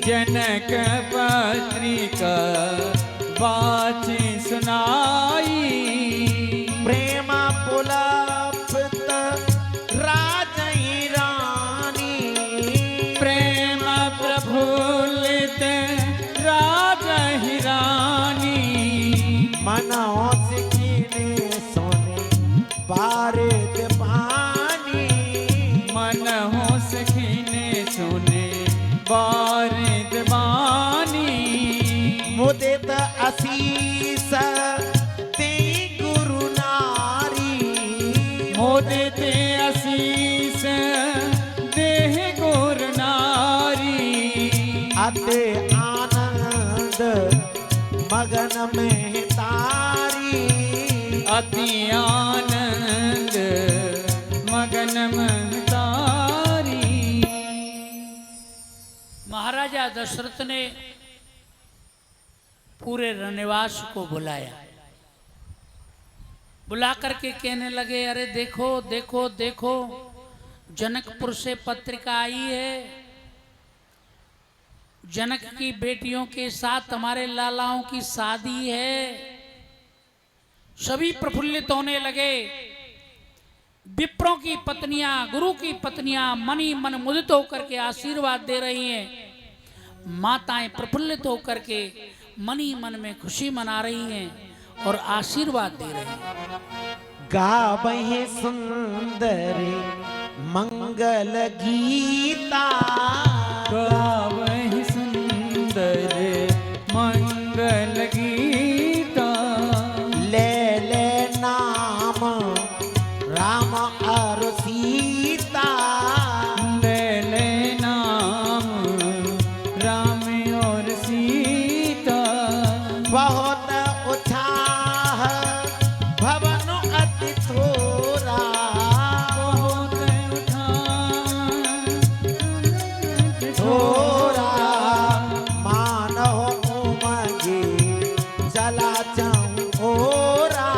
जनक पत्रिका वाची सुनाई। प्रेम पुलपित राजई रानी, प्रेम प्रफुल्लित राजहि रानी। मनोज कीने सोने बारिद पानी, मन हो सखीने सुने बारिद बानी। मुदित आशीष दे गुरु नारी, मोदित आशीष देह गुर नारी। अति आनंद मगन में तारी, अति आनंद मगन में तारी। महाराजा दशरथ ने पूरे रनिवास को बुलाया। बुला करके कहने लगे, अरे देखो देखो देखो, जनकपुर से पत्रिका आई है। जनक की बेटियों के साथ हमारे लालाओं की शादी है। सभी प्रफुल्लित होने लगे। विप्रों की पत्नियां, गुरु की पत्नियां मन ही मन मुदित होकर के आशीर्वाद दे रही हैं। माताएं प्रफुल्लित होकर के मन ही मन में खुशी मना रही हैं और आशीर्वाद दे रही हैं। गावहि सुंदर मंगल गीता, गावहि सुंदर मंगल गीता। ले ले नाम राम और सीता, ले ले नाम राम और सीता। बहुत उत्साह भवन अति थोरा, बहुत थोरा मानव उमगे चला चौरा,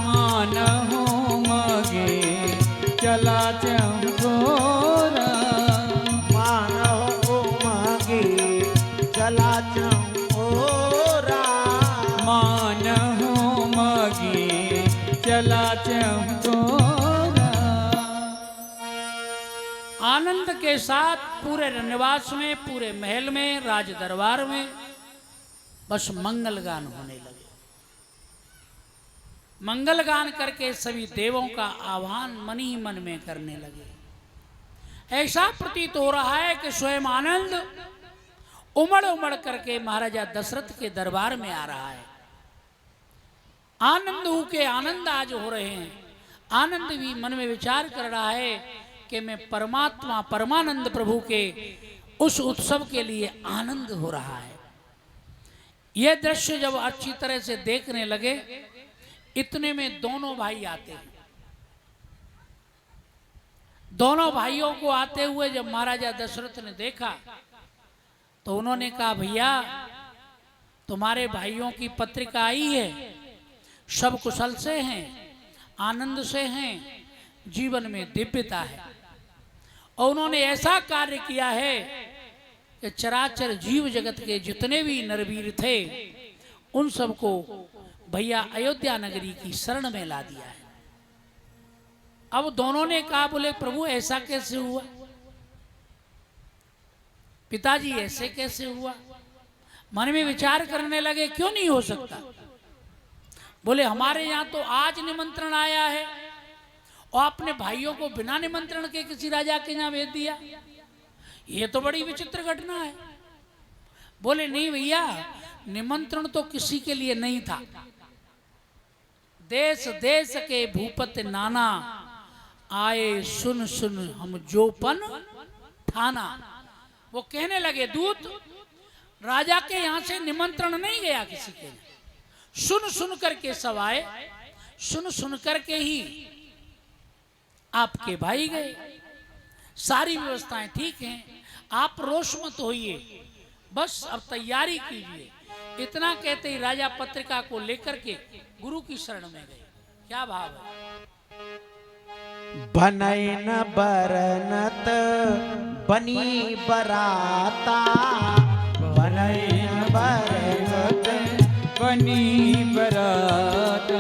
मान हो मगे चला चौरा। मानव उमगे चला चौरा, मान हो मगे चला चौरा। आनंद के साथ पूरे रनिवास में, पूरे महल में, राज दरबार में बस मंगल गान होने लगे। मंगल गान करके सभी देवों का आह्वान मन ही मन में करने लगे। ऐसा प्रतीत हो रहा है कि स्वयं आनंद उमड़ उमड़ करके महाराजा दशरथ के दरबार में आ रहा है। आनंद हूं के आनंद आज हो रहे हैं। आनंद भी मन में विचार कर रहा है कि मैं परमात्मा परमानंद प्रभु के उस उत्सव के लिए आनंद हो रहा है। यह दृश्य जब अच्छी तरह से देखने लगे, इतने में दोनों भाई आते हैं। दोनों भाइयों को आते हुए जब महाराजा दशरथ ने देखा तो उन्होंने कहा, भैया तुम्हारे भाइयों की पत्रिका आई है, सब कुशल से हैं, आनंद से हैं, जीवन में दिव्यता है। और उन्होंने ऐसा कार्य किया है कि चराचर जीव जगत के जितने भी नरवीर थे उन सबको भैया अयोध्या नगरी की शरण में ला दिया है। अब दोनों ने कहा, बोले प्रभु ऐसा कैसे हुआ, पिताजी ऐसे कैसे हुआ। मन में विचार करने लगे, क्यों नहीं हो सकता। बोले हमारे यहाँ तो आज निमंत्रण आया है और आपने भाइयों को बिना निमंत्रण के किसी राजा के यहाँ भेज दिया, ये तो बड़ी विचित्र घटना है। बोले नहीं भैया, निमंत्रण तो किसी के लिए नहीं था। देश देश के भूपत नाना, आए सुन सुन हम जोपन ठाना। वो कहने लगे, दूत राजा के यहाँ से निमंत्रण नहीं गया किसी के, सुन सुन करके सब आए, सुन सुन करके ही आपके भाई गए। सारी व्यवस्थाएं ठीक हैं, आप रोष मत होइए, बस अब तैयारी कीजिए। इतना कहते ही राजा पत्रिका को लेकर के गुरु की शरण में गए। क्या भाव है। बनैन बरनत बनी बराता, बनैन बरनत बनी बरात।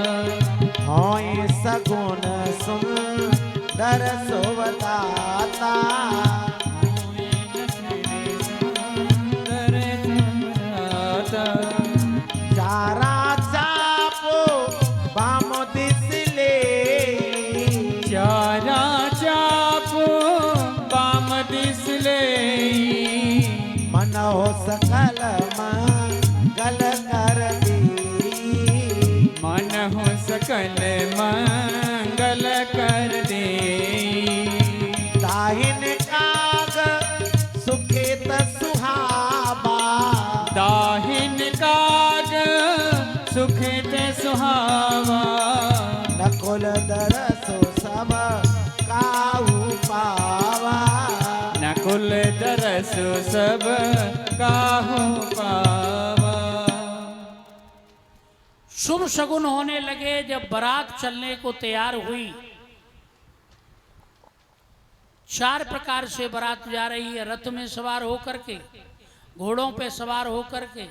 होय सगुन सुंदर सोवताता, चारा चापो बाम दिसले, चारा चाप बाम दिसले, मन हो सकल मंगल कर दी, मन हो सकल मंगल कर दे। दाहिन काग सुखेत सुहावा, दाहिन काग सुखित सुहावा, नकुल दरसो सब काहू पावा, नकुल दरस सब काहू पावा। शुभ शगुन होने लगे। जब बारात चलने को तैयार हुई, 4 प्रकार से बारात जा रही है। रथ में सवार होकर के, घोड़ों पे सवार होकर के,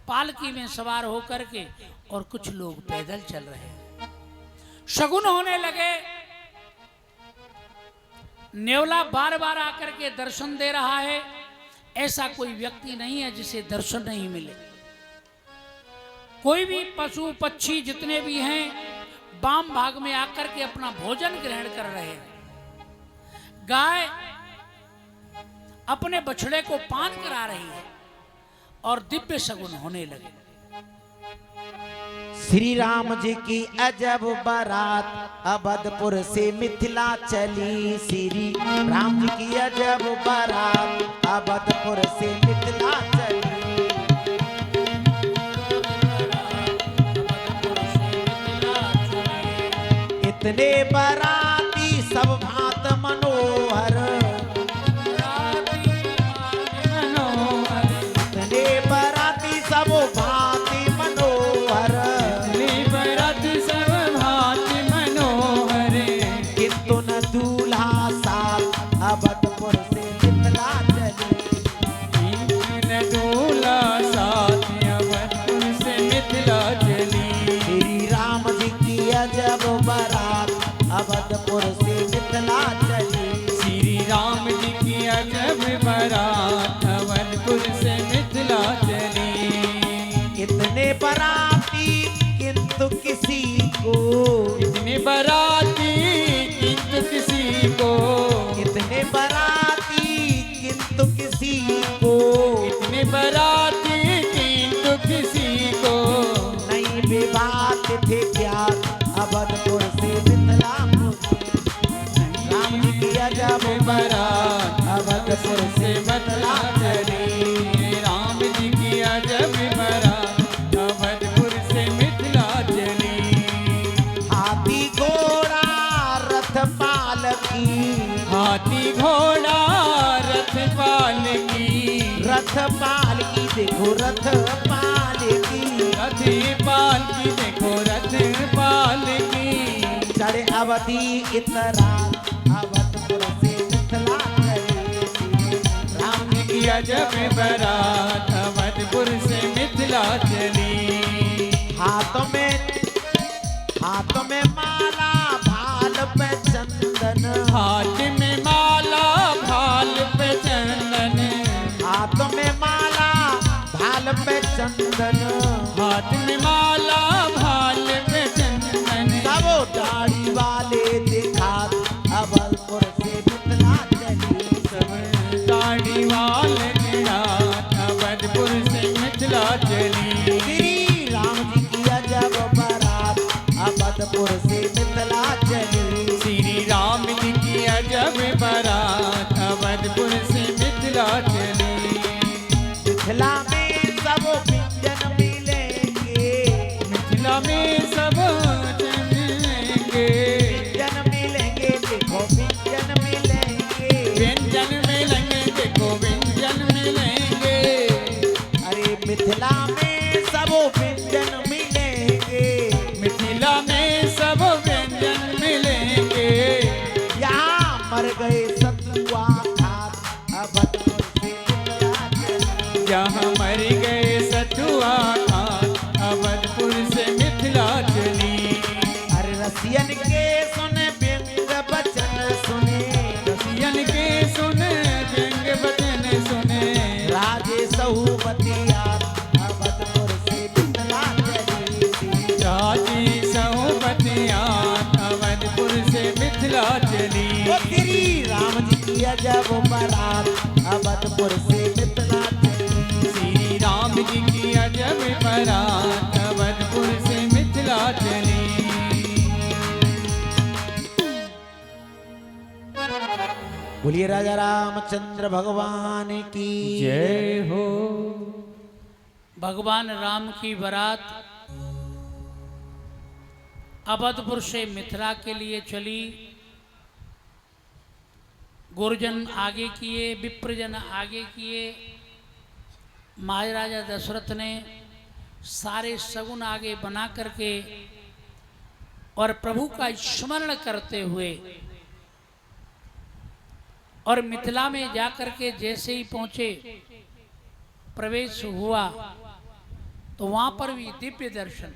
पालकी में सवार होकर के, और कुछ लोग पैदल चल रहे हैं। शगुन होने लगे। नेवला बार बार आकर के दर्शन दे रहा है। ऐसा कोई व्यक्ति नहीं है जिसे दर्शन नहीं मिले। कोई भी पशु पक्षी जितने भी हैं, वाम भाग में आकर के अपना भोजन ग्रहण कर रहे हैं। गाय अपने बछड़े को पान करा रही है और दिव्य शगुन होने लगे। श्री राम जी की अजब बारात अवधपुर से मिथिला चली, श्री राम जी की अजब बारात अवधपुर से मिथिला चली, इतने बाराती सब भांत मनोहर, इतने बाराती सब भांति मनोहर, सब भांति मनोहर, किंतु न दूल्हा साथ अवधपुर से मिथिला चली, न दूल्हा साथ अवधपुर से मिथिला चली। श्री राम जी की अजब बारात अवधपुर से मिथिला चली, श्री राम जी की अजब बारात अवधपुर से मिथिला चली। इतने बाराती किंतु किसी को, इतने बाराती किंतु किसी को, इतने बाराती किंतु किसी को, इतने बाराती किंतु किसी को, नहीं विवाद थे क्या अवधपुर से मिथिला पहुंची, राम जी की अजब बारात अवधपुर से मिथिला चली, राम जी की अजब बारात अवधपुर से मिथिला चली। हाथी घोड़ा रथ पालकी, हाथी घोड़ा रथ पालकी, रथ पालकी देखो रथ पालकी, रथ पालकी देखो रथ पालकी, चढ़े अवधि इतरा अवधपुर से मिथिला चली, राम जी की अजब बारात अवधपुर से मिथिला चली। हाथों में माला भाल पे चंदन, हाथ में माला भाल पे चंदन, हाथों में माला भाल पे चंदन, हाथ में माला भाल पे चंदन, सब दाढ़ी वाले दिखा अवधपुर से मिथिला चली, सब दाढ़ी वाले रात अवधपुर से मिथिला चली। श्री राम जी की अजब बारात अवधपुर से मिथिला चली, श्री राम जी की अजब बारात अवधपुर से मिथिला चली। मिथिला में सब व्यंजन मिलेंगे, मिथिला में सब मिलेंगे, व्यंजन मिलेंगे देखो व्यंजन मिलेंगे, व्यंजन मिलेंगे देखो व्यंजन मिलेंगे, अरे मिथिला में सब व्यंजन मिलेंगे, मिथिला में सब व्यंजन मिलेंगे, जहाँ मर गए सतुआ खान अवधपुर से मिथिला चली। अरे रसियन के सुने व्यंग बचन सुने, रसियन के सुने व्यंग वचन सुने, राजे सहुबतिया अवधपुर से मिथिला चली। राजी सहुबतिया अवधपुर से मिथिला चली। ओ श्री राम जी की अजब बारात अवधपुर से मिथिला चली। श्री राम जी की अजब बारात अवधपुर से मिथिला चली। बोलिए राजा रामचंद्र भगवान की जय हो। भगवान राम की बारात अवधपुर से मिथिला के लिए चली। गुरुजन आगे किए, विप्रजन आगे किए, महाराजा दशरथ ने सारे सगुन आगे बना करके और प्रभु का स्मरण करते हुए और मिथिला में जाकर के जैसे ही पहुंचे, प्रवेश हुआ तो वहां पर भी दिव्य दर्शन।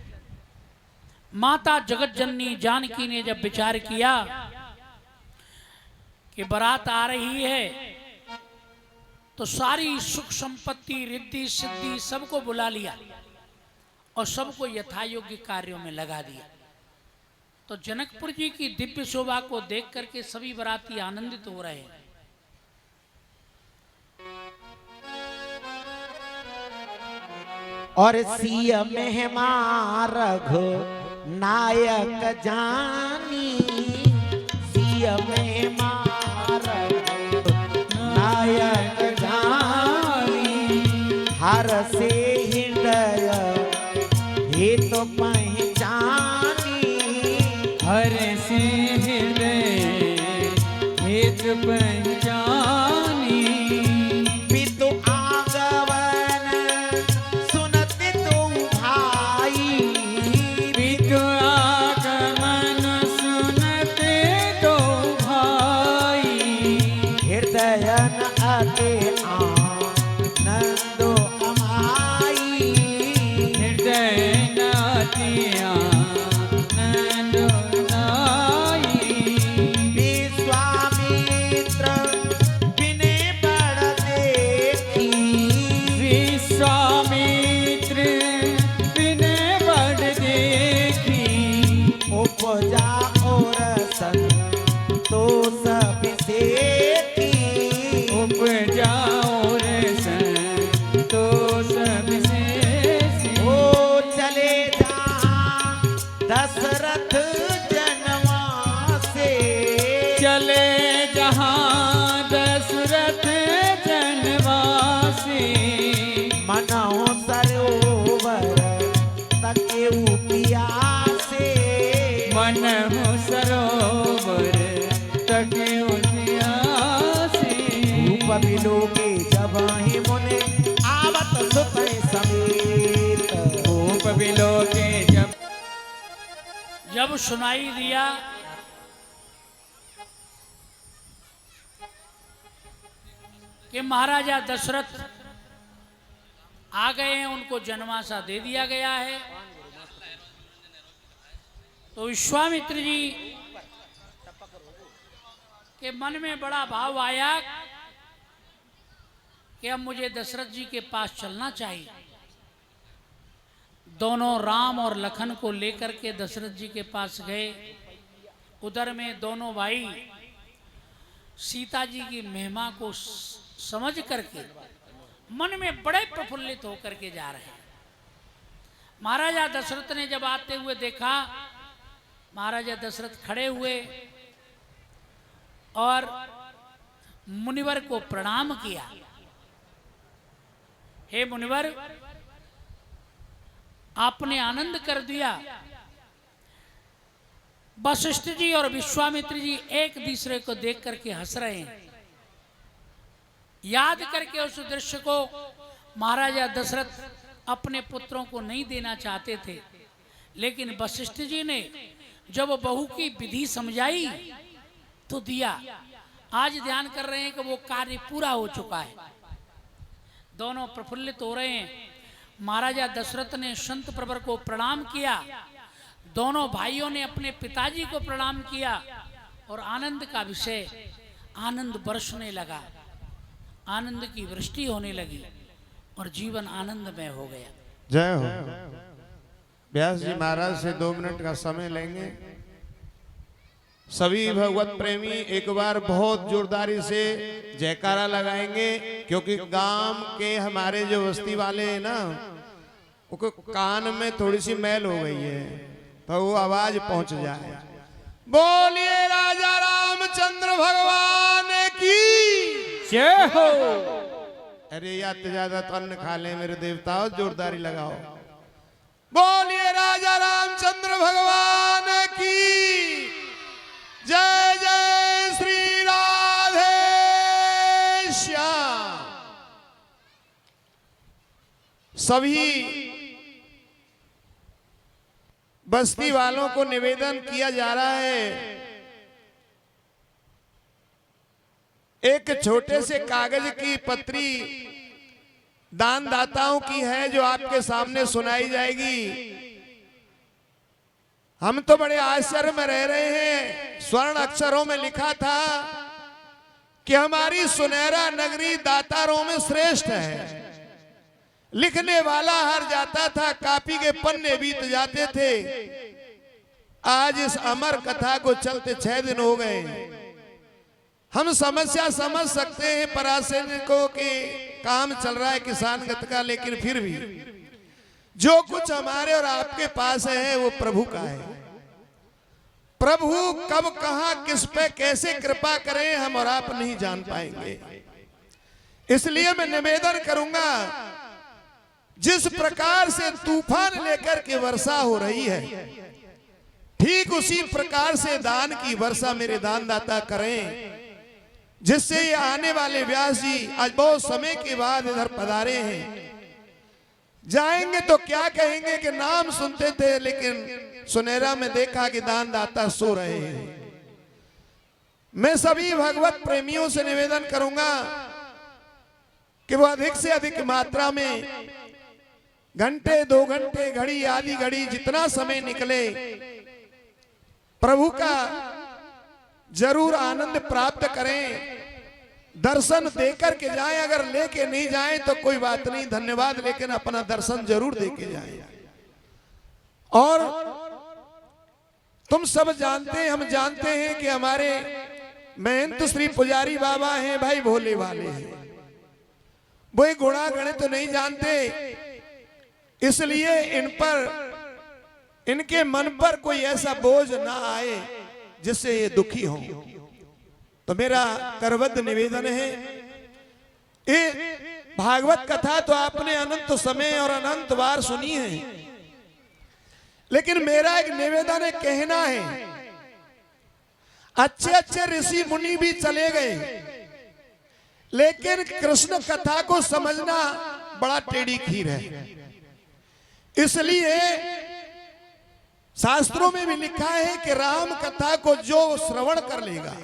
माता जगत जननी जानकी ने जब विचार किया कि बारात आ रही है तो सारी सुख संपत्ति रिद्धि सिद्धि सबको बुला लिया और सबको यथायोग्य कार्यों में लगा दिया। तो जनकपुर जी की दिव्य शोभा को देख करके सभी बाराती आनंदित हो रहे हैं। और सिय महिमा रघु नायक जानी, सिय महिमा रघु नायक जानी, हर से हृदय हे तो पहचानी, हर से हृदय हेत पहचानी, पितु आगवन सुनते तो भाई, पितु आगमन सुनते दो भाई, हृदय न अते आनंदो अमाई, हृदय नातिया नंदो नाई, विश्वामित्र बिने बड़ देखी, विश्वामित्र बिने बड़ देखी, उपजा और संतोष विसेखी, उपजा और संतोष विशेष। ओ चले जहाँ दशरथ जनवा से, चले जहाँ दशरथ जनवासी, मनौ सरोवर तके पियासे, मनहु सरोवर तके उजियासी, रूप बिलोके जब ही मुने आवत सुतै समेत, धूप बिलोके जब सुनाई दिया कि महाराजा दशरथ आ गए हैं, उनको जनवासा दे दिया गया है, तो विश्वामित्र जी के मन में बड़ा भाव आया कि अब मुझे दशरथ जी के पास चलना चाहिए। दोनों राम और लखन को लेकर के दशरथ जी के पास गए। उधर में दोनों भाई सीता जी की महिमा को समझ करके मन में बड़े प्रफुल्लित होकर के जा रहे हैं। महाराजा दशरथ ने जब आते हुए देखा, महाराजा दशरथ खड़े हुए और मुनिवर को प्रणाम किया। हे मुनिवर, आपने आनंद कर दिया। वशिष्ठ जी और विश्वामित्र जी एक दूसरे को देख करके हंस रहे हैं। याद करके उस दृश्य को महाराजा दशरथ अपने पुत्रों को नहीं देना चाहते थे, लेकिन वशिष्ठ जी ने जब बहू की विधि समझाई तो दिया। आज ध्यान कर रहे हैं कि वो कार्य पूरा हो चुका है। दोनों प्रफुल्लित हो रहे हैं। महाराजा दशरथ ने संत प्रवर को प्रणाम किया, दोनों भाइयों ने अपने पिताजी को प्रणाम किया और आनंद का विषय, आनंद बरसने लगा, आनंद की वृष्टि होने लगी और जीवन आनंदमय हो गया। जय हो। व्यास जी महाराज से 2 मिनट का समय लेंगे। सभी भगवत प्रेमी एक बार बहुत जोरदारी से जयकारा लगाएंगे, क्योंकि गांव के हमारे जो बस्ती वाले हैं ना, उनको कान में थोड़ी सी मैल हो गई है, तो वो आवाज पहुंच जाए। बोलिए राजा रामचंद्र भगवान की जय हो। अरे या तो ज्यादा तो अन्न खा ले मेरे देवताओं, जोरदारी लगाओ। बोलिए राजा रामचंद्र भगवान की जय। जय श्री राधे श्याम। सभी बस्ती वालों को निवेदन किया जा रहा है, एक छोटे से कागज की पत्री दानदाताओं की है जो आपके सामने सुनाई जाएगी। हम तो बड़े आश्चर्य में रह रहे हैं। स्वर्ण अक्षरों में लिखा था कि हमारी सुनहरा नगरी दातारों में श्रेष्ठ है। लिखने वाला हार जाता था, कापी के पन्ने बीत जाते थे। आज इस अमर कथा को चलते 6 दिन हो गए। हम समस्या समझ सकते हैं परासैनिकों के काम चल रहा है किसान गत का, लेकिन फिर भी जो कुछ हमारे और आपके पास है वो प्रभु का है। प्रभु कब कहां किस पे कैसे कृपा करें हम और आप नहीं जान पाएंगे। इसलिए मैं निवेदन करूंगा, जिस प्रकार से तूफान लेकर के वर्षा हो रही है, ठीक उसी प्रकार से दान की वर्षा मेरे दानदाता करें, जिससे ये आने वाले व्यास जी आज बहुत समय के बाद इधर पधारे हैं। जाएंगे तो क्या कहेंगे कि नाम सुनते थे, लेकिन सुनहरा में देखा कि दानदाता सो रहे हैं। मैं सभी भगवत प्रेमियों से निवेदन करूंगा कि वो अधिक से अधिक मात्रा में घंटे 2 घंटे घड़ी आधी घड़ी जितना समय निकले प्रभु का जरूर आनंद प्राप्त करें। दर्शन देकर के जाएं, अगर लेके नहीं जाएं तो कोई बात नहीं, धन्यवाद, लेकिन अपना दर्शन जरूर देके जाएं। और तुम सब जानते हैं, हम जानते हैं कि हमारे महंत श्री पुजारी बाबा हैं भाई भोले वाले हैं। वो गुणा गणित तो नहीं जानते, इसलिए इन पर इनके मन पर कोई ऐसा बोझ ना आए जिससे ये दुखी हो। तो मेरा करबद्ध निवेदन है, ये भागवत कथा तो आपने अनंत समय और अनंत बार सुनी है, लेकिन मेरा एक निवेदन है, कहना है, अच्छे अच्छे ऋषि मुनि भी चले गए, लेकिन कृष्ण कथा को समझना बड़ा टेढ़ी खीर है। इसलिए शास्त्रों में भी लिखा है कि राम कथा को जो श्रवण कर लेगा,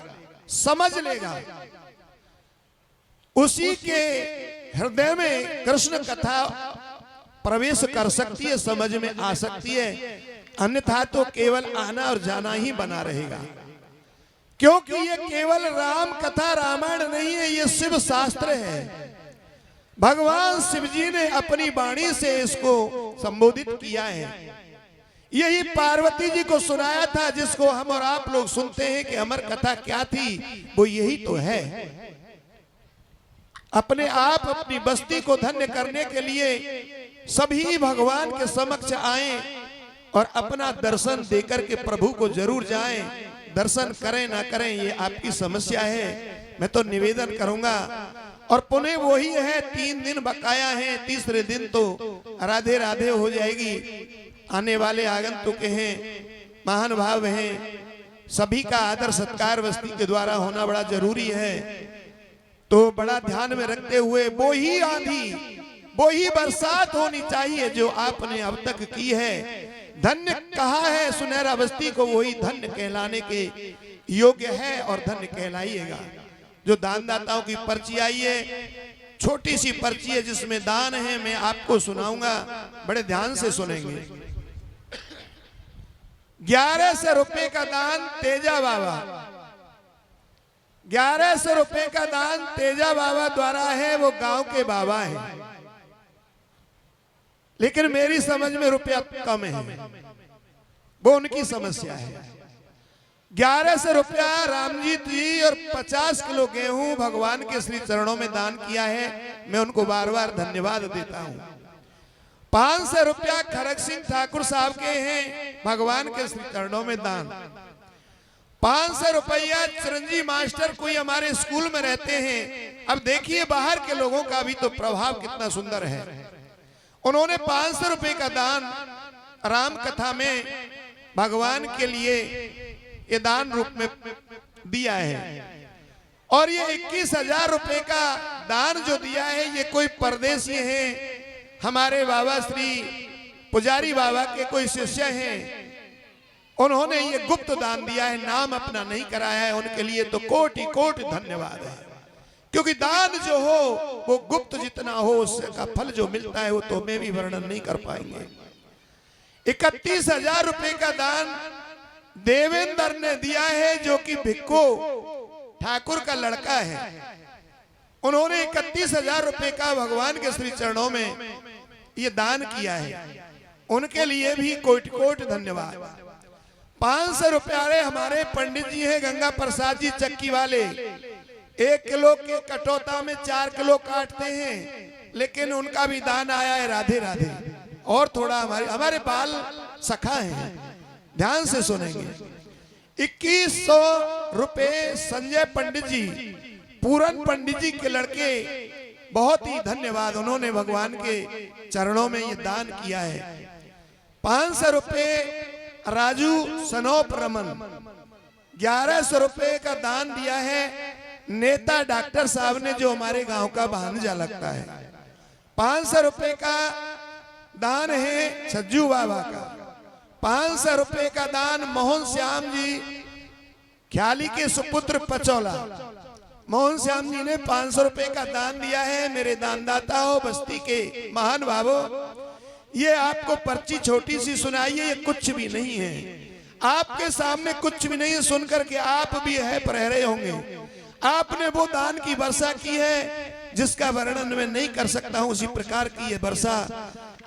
समझ लेगा, उसी के हृदय में कृष्ण कथा प्रवेश कर सकती है, समझ में आ सकती है। अन्यथा तो केवल आना और जाना ही बना रहेगा, क्योंकि ये केवल राम कथा रामायण नहीं है, ये शिव शास्त्र है। भगवान शिव जी ने अपनी वाणी से इसको संबोधित किया है। यही पार्वती जी को सुनाया था, जिसको हम और आप लोग सुनते हैं कि अमर कथा क्या थी, वो यही तो है। अपने आप अपनी बस्ती को धन्य करने के लिए सभी भगवान के समक्ष आए और अपना दर्शन देकर के प्रभु को जरूर जाएं। दर्शन करें ना करें ये आपकी समस्या है। मैं तो निवेदन करूंगा, और पुनः वही है, 3 दिन बकाया है, तीसरे दिन तो राधे राधे हो जाएगी। आने वाले आगंतुक हैं, महान भाव हैं, सभी का आदर सत्कार बस्ती के द्वारा होना बड़ा जरूरी है। तो बड़ा ध्यान में रखते हुए वो ही आंधी, वो ही बरसात होनी चाहिए जो आपने अब तक की है। धन्य कहा है सुनहरा बस्ती को, वही धन्य कहलाने के योग्य है और धन्य कहलाइएगा। जो दानदाताओं की पर्ची आई है, छोटी सी पर्ची है जिसमें दान है, मैं आपको सुनाऊंगा, बड़े ध्यान से सुनेंगे। 1100 रुपए का दान तेजा बाबा, 1100 रुपए का दान तेजा बाबा द्वारा है। वो गांव के बाबा है, लेकिन मेरी समझ में रुपया कम है, वो उनकी समस्या है। 1100 रुपया रामजीत जी और 50 किलो गेहूं भगवान के श्री चरणों में दान किया है, मैं उनको बार बार धन्यवाद देता हूं। 500 रुपया खरक सिंह ठाकुर साहब के हैं, भगवान के श्री चरणों में दान। 500 रुपया चिरंजी मास्टर कोई हमारे स्कूल में रहते हैं। अब देखिए बाहर के लोगों का भी तो प्रभाव कितना सुंदर है। उन्होंने 500 रुपए का दान राम कथा में भगवान के लिए ये दान रूप में दिया है। और ये 21,000 रुपए का दान जो दिया है, ये कोई परदेसी हैं, हमारे बाबा श्री पुजारी बाबा के कोई शिष्य हैं, उन्होंने ये गुप्त दान दिया है, नाम अपना नहीं कराया है। उनके लिए तो कोटि कोटि धन्यवाद है, क्योंकि दान जो हो वो गुप्त जितना हो उसका फल जो मिलता है वो तो मैं भी वर्णन नहीं कर पाएंगे। 31,000 रुपए का दान देवेंद्र ने दिया है, जो कि भिक्को ठाकुर का लड़का है। उन्होंने 31,000 रुपए का भगवान के श्री चरणों में ये दान किया है, उनके लिए भी कोटि कोटि धन्यवाद। 500 रुपये हमारे पंडित जी हैं गंगा प्रसाद जी चक्की वाले, 1 किलो के कटौता में 4 किलो काटते हैं, लेकिन उनका भी दान आया है। राधे राधे। और थोड़ा हमारे बाल सखा हैं, ध्यान से सुनेंगे। 2100 रुपए संजय पंडित जी, पूरन पंडित जी के लड़के, बहुत ही धन्यवाद, उन्होंने भगवान के चरणों में ये दान किया है। 500 रुपए राजू सनोप रमन, 1100 रुपए का दान दिया है नेता डॉक्टर साहब ने, जो हमारे गांव का भांजा लगता है। 500 रुपए का दान है छज्जू बाबा का। 500 रुपए का दान मोहन श्याम जी ख्याली के सुपुत्र पचौला, मोहन श्याम जी ने 500 रुपए का दान दिया है। मेरे दानदाता हो बस्ती के महान भावो, ये आपको पर्ची छोटी सी सुनाइए, ये कुछ भी नहीं है, आपके सामने कुछ भी नहीं है। सुनकर के आप भी है पर रहे होंगे। आपने वो दान की वर्षा की है जिसका वर्णन मैं नहीं कर सकता हूं, उसी प्रकार की ये वर्षा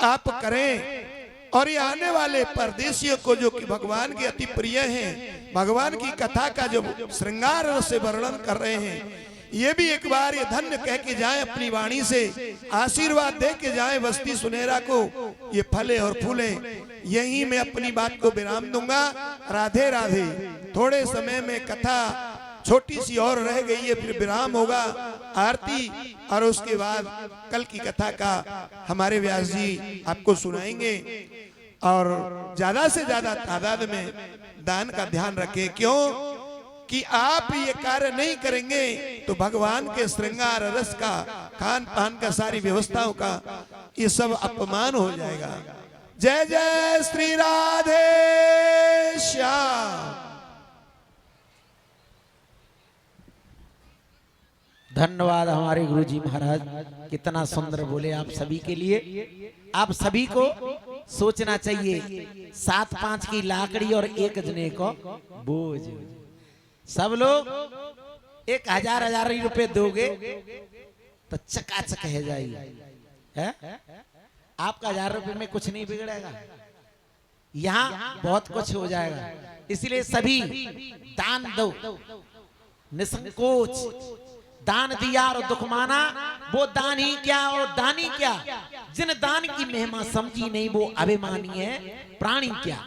आप करें। और ये आने वाले परदेशियों को जो कि भगवान के अति प्रिय हैं, भगवान की कथा का जो श्रृंगार से वर्णन कर रहे हैं, ये भी एक बार ये धन्य कह के जाएं, अपनी वाणी से आशीर्वाद दे के जाएं बस्ती सुनेरा को, ये फले और फूले। यही मैं अपनी बात को विराम दूंगा। राधे राधे। थोड़े समय में कथा छोटी सी और रह गई है, फिर विराम होगा, आरती, और उसके बाद कल की कथा का हमारे व्यास जी आपको सुनाएंगे। और ज्यादा से ज्यादा तादाद में दान का ध्यान रखें, क्यों कि आप ये कार्य नहीं करेंगे तो भगवान के श्रृंगार रस का, खान पान का, सारी व्यवस्थाओं का ये सब अपमान हो जाएगा। जय जय श्री राधे श्याम। धन्यवाद हमारे गुरुजी महाराज, कितना सुंदर बोले आप सभी के लिए। आप सभी को सोचना चाहिए, 7-5 की लाकड़ी और 1 जने को बोझ। सब लोग 1000 रुपए दोगे तो चकाचक है जाएगी, आपका 1000 रुपए में कुछ नहीं बिगड़ेगा, यहाँ बहुत कुछ हो जाएगा। इसलिए सभी दान दो, निसंकोच। दान दिया और दुख माना, वो दान ही क्या और दानी क्या। जिन दान की महिमा समझी नहीं वो अभिमानी है, प्राणी क्या।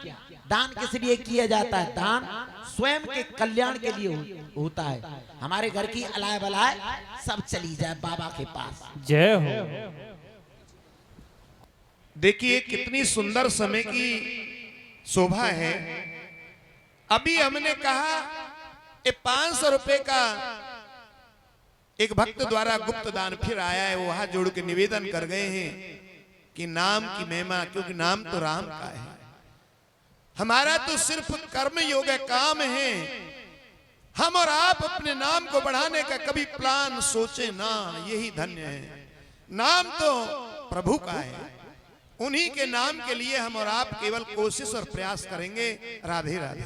दान किस लिए किया जाता है? दान स्वयं के कल्याण के लिए होता है। हमारे घर की अलाय बलाय सब चली जाए बाबा के पास। जय हो। देखिए कितनी सुंदर समय की शोभा है। अभी हमने कहा 500 रुपए का एक भक्त द्वारा गुप्त दान फिर आया है, वो हाथ जोड़ के निवेदन कर गए हैं कि नाम की महिमा, क्योंकि नाम तो राम का है। हमारा तो सिर्फ कर्म योग है, काम है। हम और आप अपने नाम को बढ़ाने का कभी प्लान सोचे ना, यही धन्य है। नाम तो प्रभु का है, उन्हीं के नाम के लिए हम और आप केवल कोशिश और प्रयास करेंगे। राधे राधे।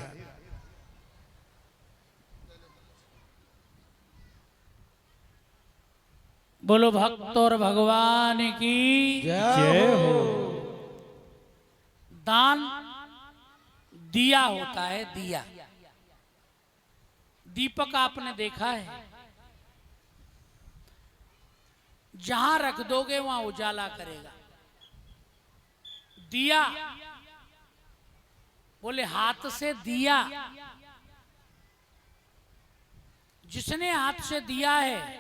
बोलो भक्त और भगवान की जय हो। दान दिया होता है, दिया। दीपक आपने देखा है, जहां रख दोगे वहां उजाला करेगा। दिया बोले हाथ से दिया, जिसने हाथ से दिया है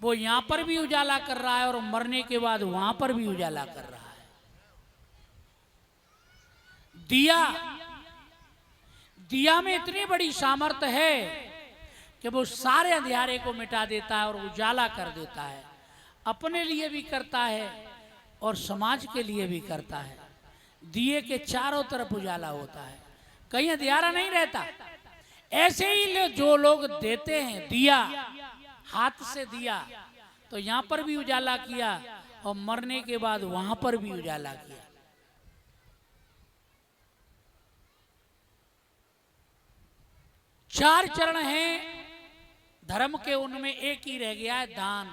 वो यहां पर भी उजाला कर रहा है और मरने के बाद वहां पर भी उजाला कर रहा है। दिया में इतनी बड़ी सामर्थ्य है कि वो सारे अंधियारे को मिटा देता है और उजाला कर देता है। अपने लिए भी करता है और समाज के लिए भी करता है। दिए के चारों तरफ उजाला होता है, कहीं अंधियारा नहीं रहता। ऐसे ही जो लोग देते हैं दिया, हाथ से दिया, तो यहां पर भी उजाला किया और मरने के बाद वहां पर भी उजाला किया। चार चरण हैं धर्म के, उनमें एक ही रह गया है दान।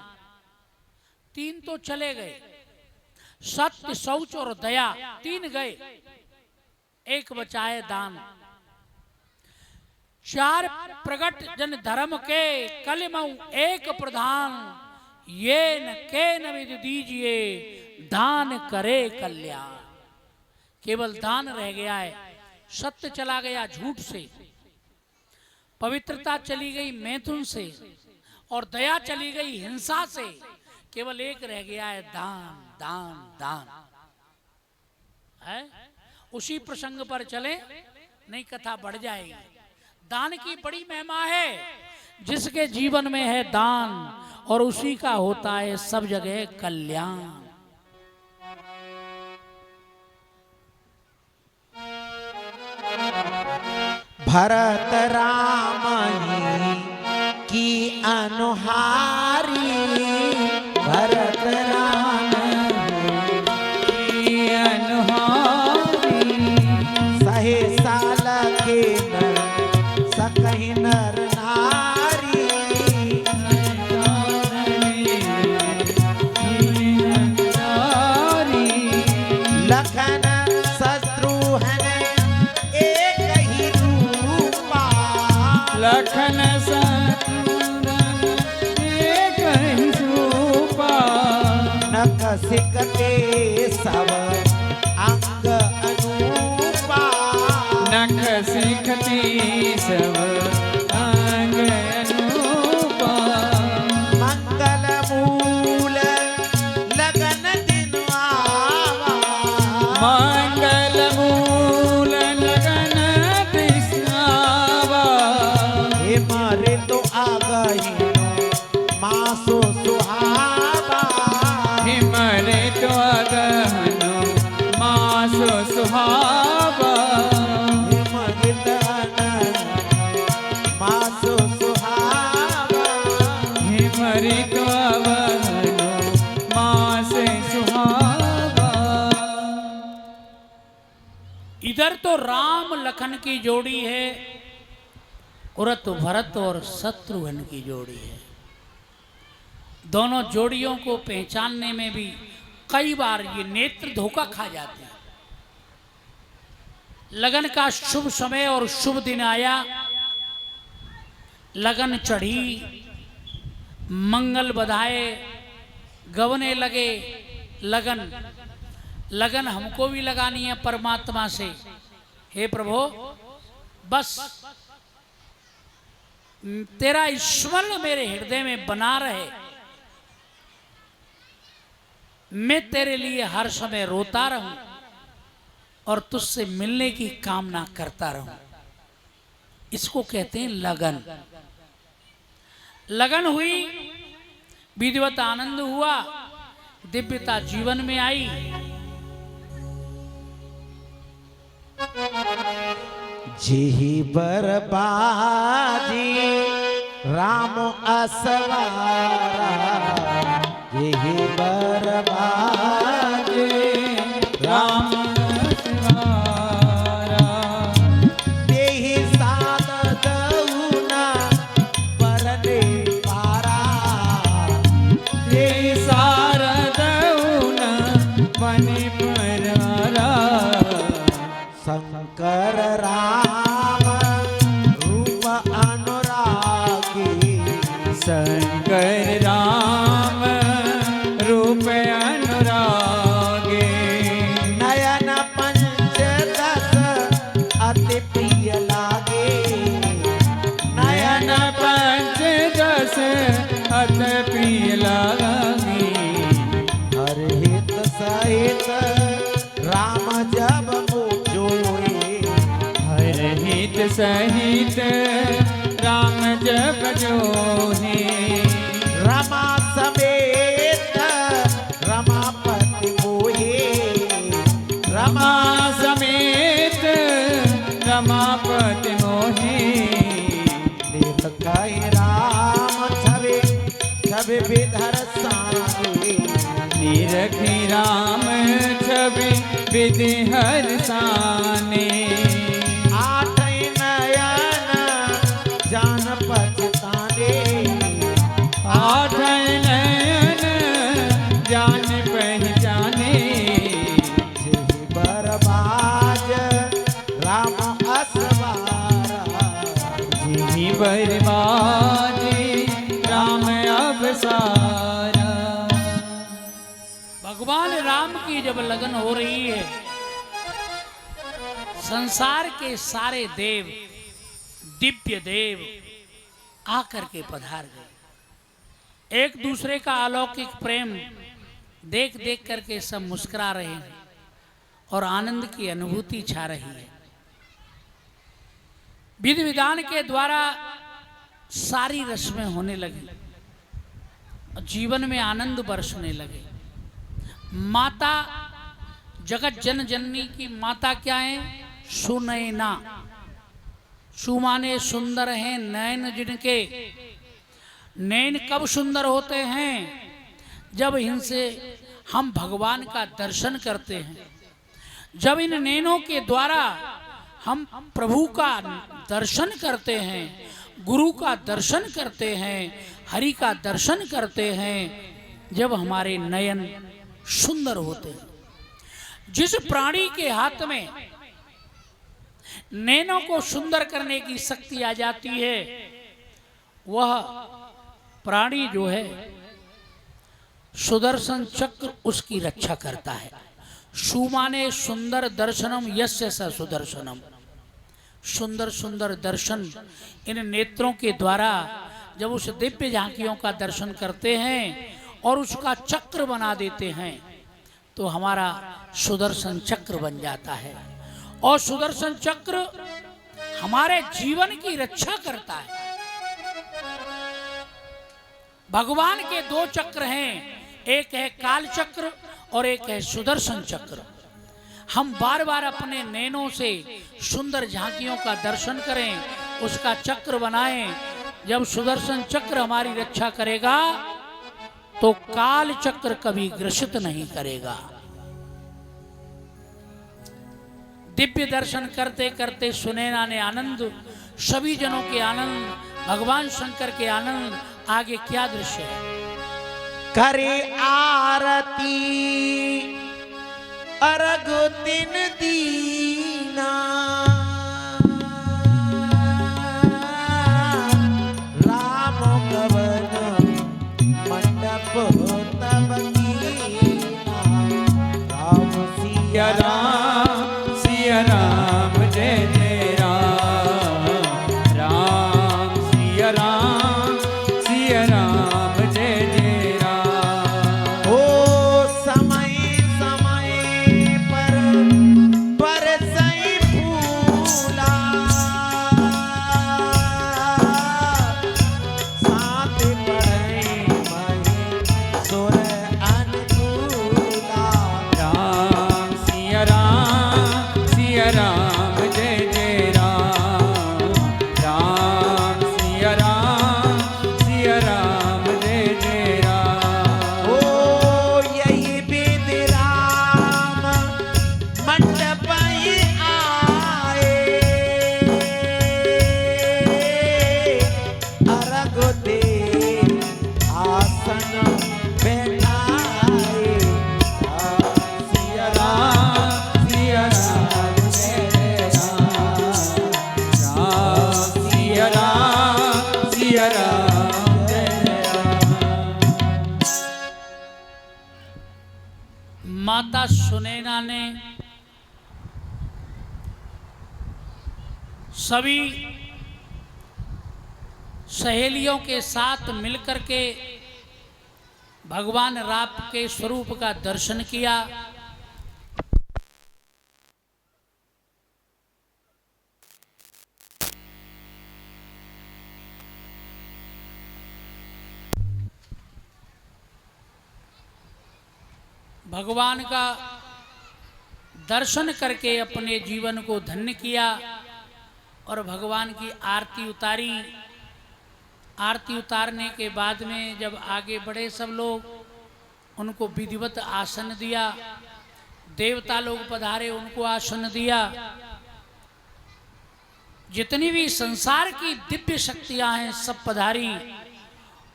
तीन तो चले गए, सत्य, शौच और दया, तीन गए, एक बचा है दान। चार प्रगट जन धर्म के कलिमऊ एक प्रधान, ये न के न विद दीजिए दान करे कल्याण। केवल दान रह गया है, सत्य चला गया झूठ से, पवित्रता चली गई मैथुन से, और दया चली गई हिंसा से। केवल एक रह गया है दान, दान, दान है। उसी प्रसंग पर चले, नहीं कथा बढ़ जाएगी। दान की बड़ी महिमा है, जिसके जीवन में है दान और उसी का होता है सब जगह कल्याण। भरत राम की अनुहारी, भरत राम की अनुहारी, सहे साल के नर सकहि नर नारी। लखन शत्रुघ्न एक ही रूपा, लखन शत्रुघ्न एक ही रूपा। नख सिकते सब अंग अनूपा, नख सिखती सब अंग अनूपा। मंगल मूल लगन दिन आवा, मंगल मूल लगन बिस्नावा। हे मारे तो आ गई मासो सुहावा, हिमरे तो अगहनो मासो सुहावा। हे मारे तन मासो सुहावा। हिमरे तो अगहनो मासे सुहावा। इधर तो राम लखन की जोड़ी है, उधर तो भरत और शत्रुघ्न की जोड़ी है। दोनों जोड़ियों को पहचानने में भी कई बार ये नेत्र धोखा खा जाते हैं। लगन का शुभ समय और शुभ दिन आया, लगन चढ़ी, मंगल बधाए, गवने लगे। लगन हमको भी लगानी है परमात्मा से। हे प्रभु, बस तेरा स्मरण मेरे हृदय में बना रहे, मैं तेरे लिए हर समय रोता रहूं और तुझसे मिलने की कामना करता रहूं। इसको कहते हैं लगन। लगन हुई, विधिवत आनंद हुआ, दिव्यता जीवन में आई। जी बरबाजी राम असवारा, जी बरबाजी राम सवारा। देहि साध दऊना परने पारा, देहि सारदऊन बनि परारा। शंकर राम रूप अनुरागी, शंकर राम रूप अनुरागे। नयन पंचदश अति प्रिय लागे, नयन पंचदश अति प्रिय लागे। हर हित सहित राम जब मुझोए, हर हित सहित राम जप जोहे। रमा समेत रमापति मोहे, रमा समेत रमापति मोहे। कही राम छवि छवि विधर सागे, निरखी राम छवि विधि हर साने। आठ नयन जान पछताने, आठ नयन जान पहचाने। जी बरबाज राम असवारा, जी बरबाजी राम अवसारा। भगवान राम की जब लगन हो रही है, संसार के सारे देव, दिव्य देव आकर के पधार गए। एक दूसरे का अलौकिक प्रेम देख देख करके सब मुस्कुरा रहे हैं और आनंद की अनुभूति छा रही है। विधि विधान के द्वारा सारी रस्में होने लगी, जीवन में आनंद बरसने लगे। माता जगत जन जननी की माता क्या है? सुनैना। सुमाने सुंदर हैं नयन जिनके। नयन कब सुंदर होते हैं? जब इनसे हम भगवान का दर्शन करते हैं, जब इन नैनों के द्वारा हम प्रभु का दर्शन करते हैं, गुरु का दर्शन करते हैं, हरि का दर्शन करते हैं, जब हमारे नयन सुंदर होते हैं। जिस प्राणी के हाथ में नैनों को सुंदर करने की शक्ति आ जाती है, वह प्राणी जो है सुदर्शन चक्र उसकी रक्षा करता है। सुमाने सुंदर दर्शनम यस्य स सुदर्शनम। सुंदर सुंदर दर्शन इन नेत्रों के द्वारा जब उस दिव्य झांकियों का दर्शन करते हैं और उसका चक्र बना देते हैं, तो हमारा सुदर्शन चक्र बन जाता है। और सुदर्शन चक्र हमारे जीवन की रक्षा करता है। भगवान के दो चक्र हैं, एक है काल चक्र और एक है सुदर्शन चक्र। हम बार बार अपने नैनों से सुंदर झांकियों का दर्शन करें, उसका चक्र बनाएं। जब सुदर्शन चक्र हमारी रक्षा करेगा तो काल चक्र कभी ग्रसित नहीं करेगा। दिव्य दर्शन करते करते सुनैना ने आनंद, सभी जनों के आनंद, भगवान शंकर के आनंद। आगे क्या दृश्य है? करे आरती अर्घ दिन दीना, राम गवन मंडप तब कीना। राम सिया सिया राम जय जय राम। राम सिया राम जय जय राम। ओ समय समय पर बरसई फूला, साथ पढ़ई मही सुर अनुकूला। राम सिया राम माता सुनैना ने सभी सहेलियों के साथ मिलकर के भगवान राम के स्वरूप का दर्शन किया। भगवान का दर्शन करके अपने जीवन को धन्य किया और भगवान की आरती उतारी। आरती उतारने के बाद में जब आगे बढ़े सब लोग, उनको विधिवत आसन दिया। देवता लोग पधारे, उनको आसन दिया। जितनी भी संसार की दिव्य शक्तियां हैं सब पधारी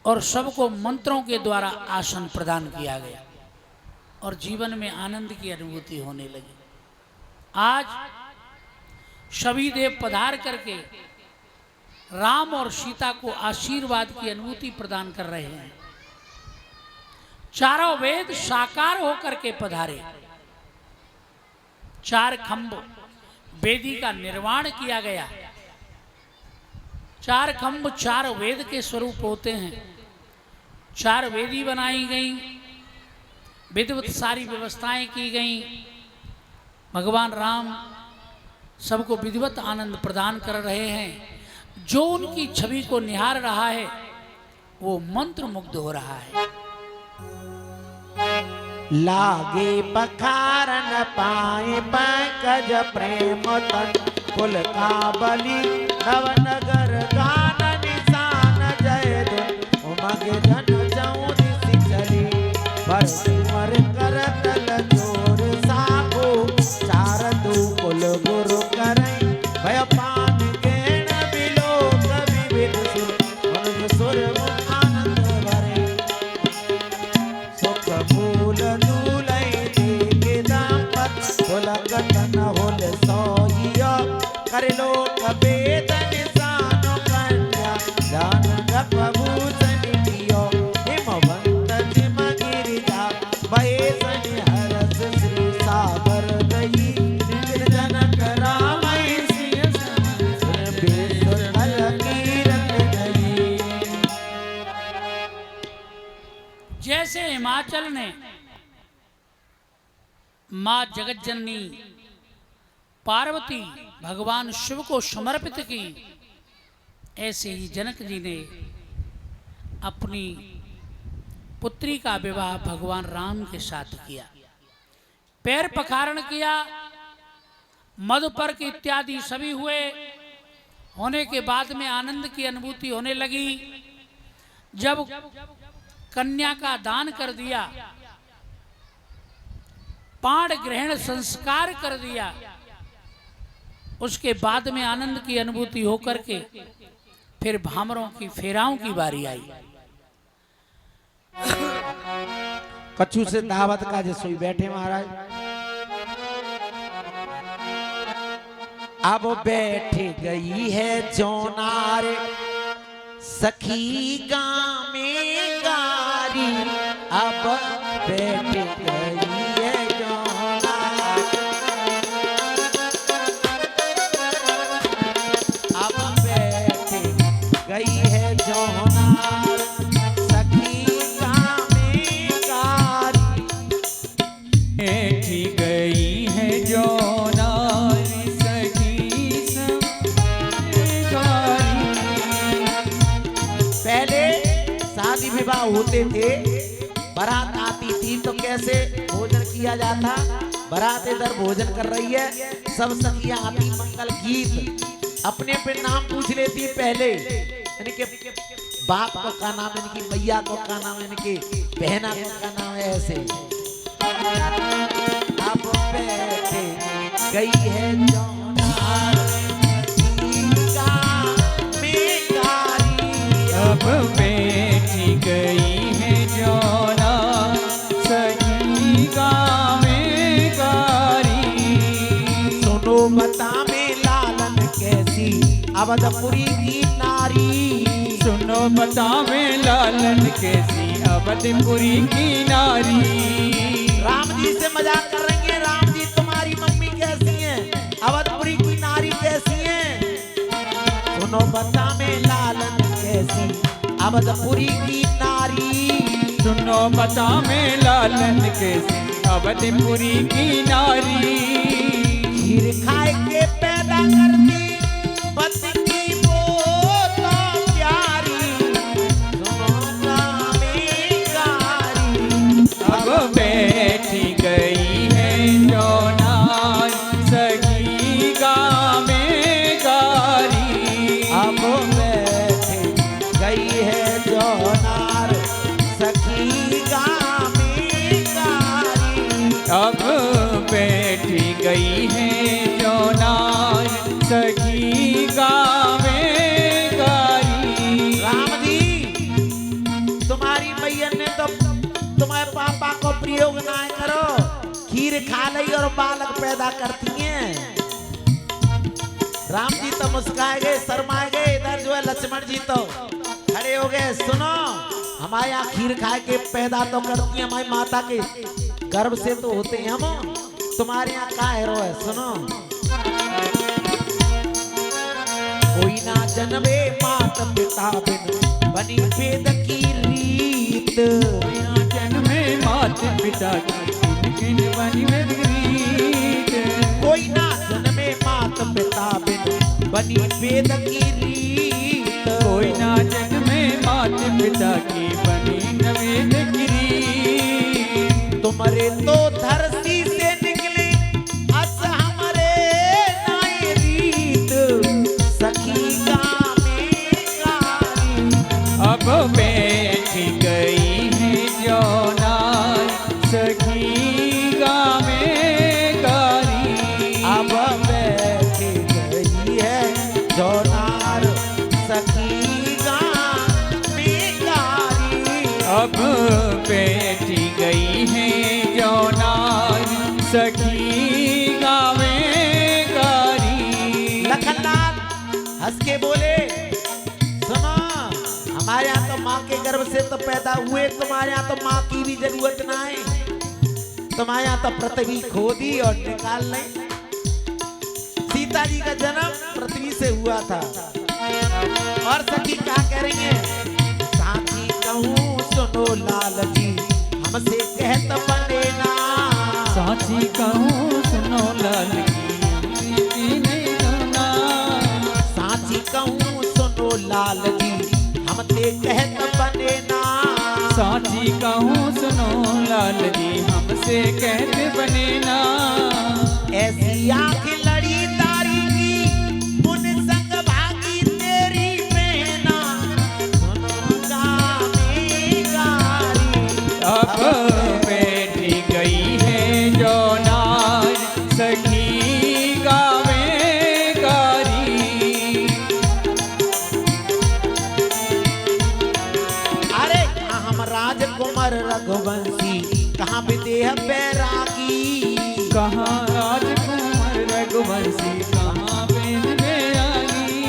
और सबको मंत्रों के द्वारा आसन प्रदान किया गया और जीवन में आनंद की अनुभूति होने लगी। आज सभी देव पधार करके राम और सीता को आशीर्वाद की अनुभूति प्रदान कर रहे हैं। चारों वेद साकार होकर के पधारे। 4 खंभ वेदी का निर्माण किया गया। 4 खंभ 4 वेद के स्वरूप होते हैं। 4 वेदी बनाई गई, विधिवत सारी व्यवस्थाएं की गई। भगवान राम सबको विधिवत आनंद प्रदान कर रहे हैं। जो उनकी छवि को निहार रहा है वो मंत्र मुग्ध हो रहा है। लागे पखारन पाए पंकज प्रेम तन कुल का बलि नवनगर गान निशान जय धुन उमग जन चौदिस चली मर कर तल जोर साको चार दू कुल गुरु करई भय पान गेण बिलोक विविध सुर मनुज सुर आनंद भरे सुख मूल नूलई देखे दाम्पत पुलक तन होल सोहिया कर लोक वेद निशान कन्या दान भूषण दियो हिमवंत जिम गिरिजा भयसन हरस श्री सागर दई जनक रामई सिंह बेसुर अलकीरत गई। जैसे हिमाचल ने मां जगत जननी पार्वती भगवान शिव को समर्पित की, ऐसे ही जनक जी ने अपनी पुत्री का विवाह भगवान राम के साथ किया। पैर पखारण किया, मधुपर्क इत्यादि सभी हुए। होने के बाद में आनंद की अनुभूति होने लगी। जब कन्या का दान कर दिया, पाण ग्रहण संस्कार कर दिया, उसके बाद में आनंद की अनुभूति होकर के फिर भामरों की फेराओं की बारी आई। कछु से दावत का जैसे बैठे महाराज। अब बैठ गई है जोनार सखी गाँव में गारी। अब बैठ गई है जोनार, अब बैठ गई है जोनार सखी गाँव में गारी। बैठी गई है जो नारी सखी समगारी। पहले शादी विवाह होते थे, बारात आती थी तो कैसे भोजन किया जाता। बारात इधर भोजन कर रही है, सब सखियां आती, मंगल गीत अपने पे नाम पूछ लेती पहले। यानी कि बाप को का नाम, यानी कि भैया को का नाम, यानी कि बहना को का नाम है। ऐसे अब बैठे गई है जोनार में गारी। अब बैठी गई है जो सखी गाँव में गारी। सुनो बता में लालन कैसी अवधपुरी की नारी। सुनो बतावे लालन कैसी अवधपुरी की नारी। राम जी से अवधपुरी की नारी। सुनो बता में लालन के अवधपुरी की नारी। खीर खाए के पैदा करती बदकी वो तो प्यारी, सुनो नामी गारी। अब बैठी गई है जोनार सगी गामे गारी। अब बैठी गई है जोनार सखी गामी गारी। अब बैठी गई है जोनार सगी गामे गारी। राम जी, तुम्हारी मैया ने तो तुम्हारे पापा को प्रयोग ना करो, खीर खा ली और बालक पैदा करती हैं। राम जी तो मुस्काए गए, शर्माए गए। इधर जो है लक्ष्मण जी तो खड़े हो गए। सुनो, हमारे यहाँ खीर खाए के पैदा तो करती है हमारी माता के गर्भ से तो होते हैं हम, तुम्हारे यहाँ का है रो है। सुनो, कोई ना जन्मे मात पिता बिन बनी वेद की रीत। बिना जन्मे मात पिता की बनी वेद रीत। कोई ना जन्मे मात पिता बिन बनी वेद की रीत। कोई ना जन्मे मात पिता की बनी नवेद गिरी। तुम्हारे तो धरती से निकले अस हमारे नाई रीत, सखी गामे गारी। अब बैठी गई है जोनार सखी गामे गारी। अब बैठी गई है जोनार सखी गामे गारी। अब बैठी गई है जोनार सखी गामे गारी। लखनलाल हंस के बोले, सुनो, हमारे यहाँ तो माँ के गर्भ से तो पैदा हुए, तुम्हारे यहाँ तो माँ की भी जरूरत ना है। तुम्हारे यहाँ तो पृथ्वी खोदी और निकाल लें। सीता जी का जन्म पृथ्वी से हुआ था। और सखी क्या कह रही है? साथी कहूँ सुनो लाल जी, हमसे कहत बने ना। साची कहूँ सुनो लाल की नहीं सुना। साची कहूँ सुनो लाल जी, हमसे कहत बने ना। साची कहूँ सुनो लाल जी हमसे कहते बने ना। ऐसी आँख लड़ी तारी की मुन संग भागी तेरी बहना, सुनो गामे गारी। अब बैठी गई है जोनार सखी गावे गारी। अरे हम राजकुमार रघुवंशी, कहाँ विदेह बैरागी। कहाँ राजकुमार रघुवंशी कहाँ वेद बैरागी।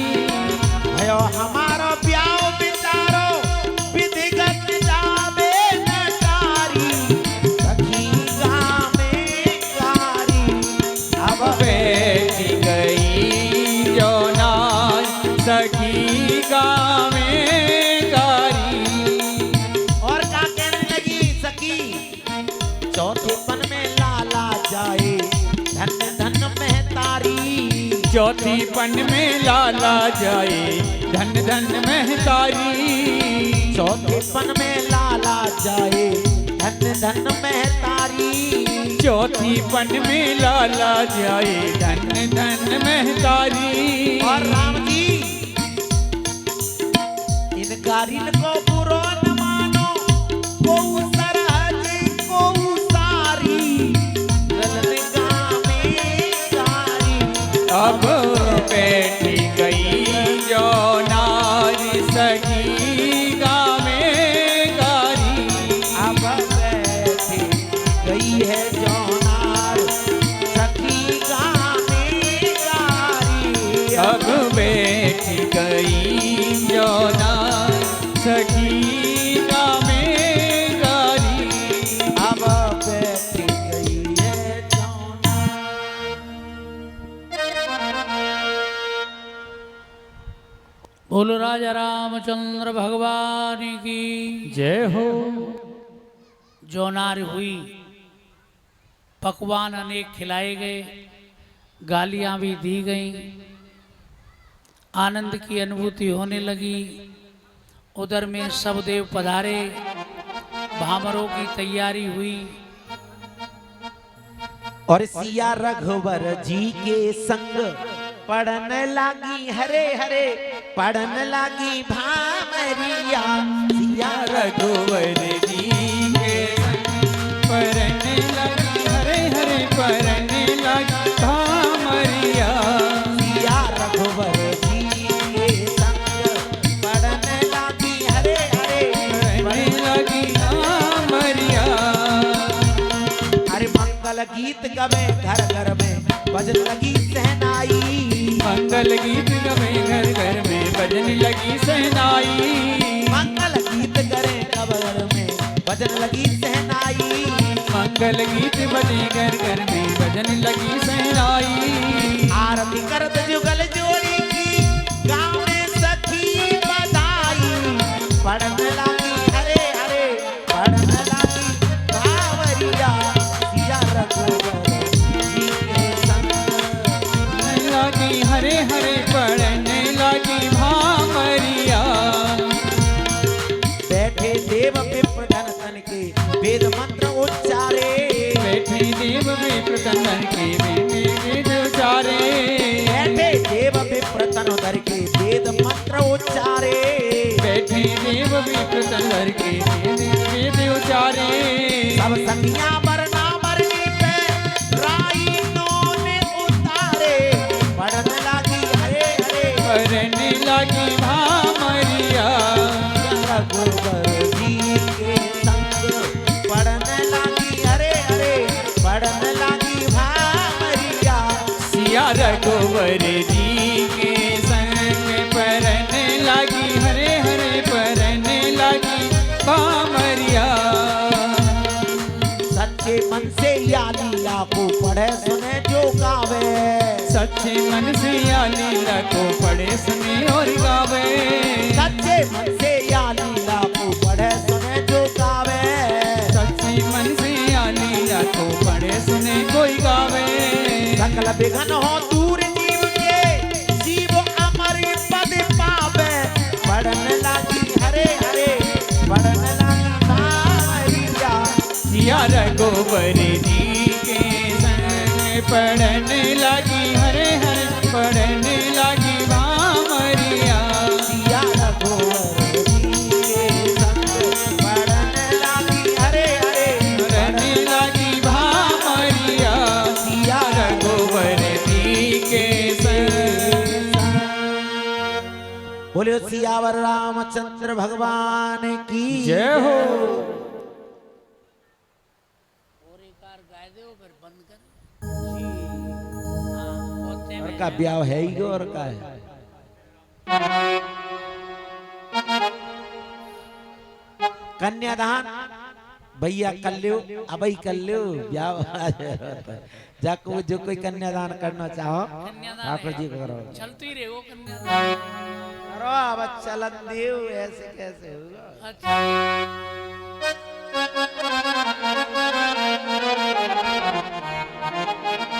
भयो हमारा ब्याह विचारो विधिगत जावे नटारी, सखी गामे गारी। अब बैठी गई जोनार सखी गावे गारी। और क्या कहने लगी सखी? चौथे पन में लाला जाए धन धन महतारी। चौथी पन में लाला जाए धन धन महतारी। चौथे पन में लाला जाए धन धन महतारी। चौथी पन में लाला जाए धन धन महतारी। और राम जी, इन गारिन को बुरो न मानो, को सरहद को सारी, रलन गामे गारी। अब बैठी गई जोनार सखी गावे गारी। अब बैठी गई है जोनार सखी गामे गारी। अब बैठी गई जोनार सखी गावे गारी। अब बैठी गई है जोनार। बोलो राजा रामचंद्र भगवान की जय हो। जो नार हुई, पकवान अनेक खिलाए गए, गालियां भी दी गईं, आनंद की अनुभूति होने लगी। उधर में सब देव पधारे, भामरों की तैयारी हुई। और सिया रघुवर जी के संग पढ़न लागी हरे हरे, पढ़न लागी भामरिया। सिया रघुवर जी के संग पढ़ने लगी हरे हरे, पढ़ने लगी भामरिया। सिया रघुवर जी के संग पढ़न लागी हरे हरे, पढ़ने लगी भामरिया। अरे मंगल गीत गवे घर घर में, भजन लगी सहनाई। मंगल गीत गवे घर घर में, भजन लगी सहनाई। मंगल गीत करे कबर में, भजन लगी सहनाई। मंगल गीत बजे घर घर में, भजन लगी सहनाई। आरती करत जुगल जोड़ी की, गाँव में सखी बधाई। पढ़न लागी हरे हरे, पढ़न लागी भावरिया। सिया रघुवर जी के संग लगी हरे हरे, पढ़ने लगी भामरिया। बैठे देव विप्र धन तन के, वेद मंत्र उच्चारे। बैठे देव विप्र तन के, वेद उचारे। बैठे देव विप्र तन धर के, वेद मंत्र उच्चारे। बैठे देव विप्र तन के, वेद उचारे। सब सखियां बरना बरनी पे, राइनों ने उतारे। पढ़न लागी हरे हरे, पढ़ने लगी भामरिया। रघुवर जी के संग पढ़न लागी हरे हरे, पढ़न लागी भामरिया। सिया रघुवर जी के संग पढ़ने लगी हरे हरे, पढ़ने लगी भामरिया। सच्चे मन से या लीला को पढ़े सुने जो गावे। सच्चे मन से या लीला को पढ़े सुने और गावे। सच्चे मन से या लीला को पढ़े सुने जो गावे। सच्चे मन से या लीला को पढ़े सुने कोई गावे। सकल विघ्न हो दूर जीव के, जीव अमर पद पावे। पढ़न लागी हरे हरे, पढ़न लागी भावरिया। सिया रघुवर जी के संग पढ़ने लगी हरे हरे, पढ़ने लगी भामरिया। सिया रघुवर जी के संग पढ़न लागी हरे हरे, पढ़ने लगी भामरिया। सिया रघुवर जी के संग। बोले सियावर रामचंद्र भगवान की जय हो। और एक बार गाय दो फिर बंद कर। हाँ, होते और में का ब्याह है ही और का है। कन्यादान भैया कर लो, अबई कर लो, ब्याह जाको जो कोई कन्यादान करना चाहो कन्यादान ठाकुर जी को करो। चलती रहे वो कन्यादान। करो अब चलन देव, ऐसे कैसे होगा। अच्छा,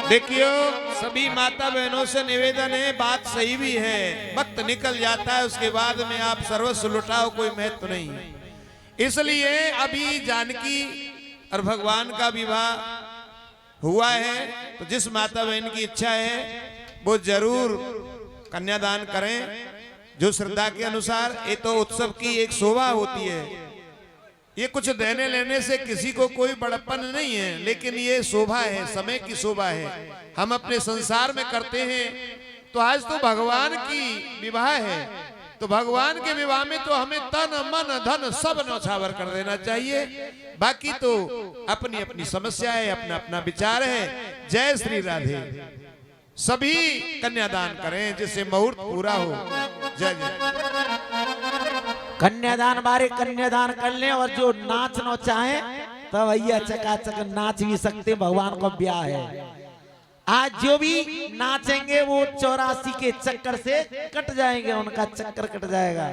देखियो सभी माता बहनों से निवेदन है, बात सही भी है, वक्त निकल जाता है, उसके बाद में आप सर्वस्व लुटाओ, कोई महत्व नहीं। इसलिए अभी जानकी और भगवान का विवाह हुआ है, तो जिस माता बहन की इच्छा है वो जरूर कन्यादान करें, जो श्रद्धा के अनुसार। ये तो उत्सव की एक शोभा होती है, ये कुछ देने लेने से किसी को कोई बड़प्पन नहीं है, लेकिन ये शोभा है, समय की शोभा है। हम अपने संसार में करते हैं, तो आज तो भगवान की विवाह है, तो भगवान के विवाह में तो हमें तन मन धन सब न्यौछावर कर देना चाहिए। बाकी तो अपनी अपनी समस्या है, अपना अपना विचार है। जय श्री राधे। सभी कन्यादान करें जिससे मुहूर्त पूरा हो। जय जय। कन्यादान बारे कन्यादान कर ले, और जो नाचना चाहे तो भैया चकाचक नाच भी सकते, भगवान को ब्याह है। आज जो भी नाचेंगे वो 84 के चक्कर से कट जाएंगे, उनका चक्कर कट जाएगा।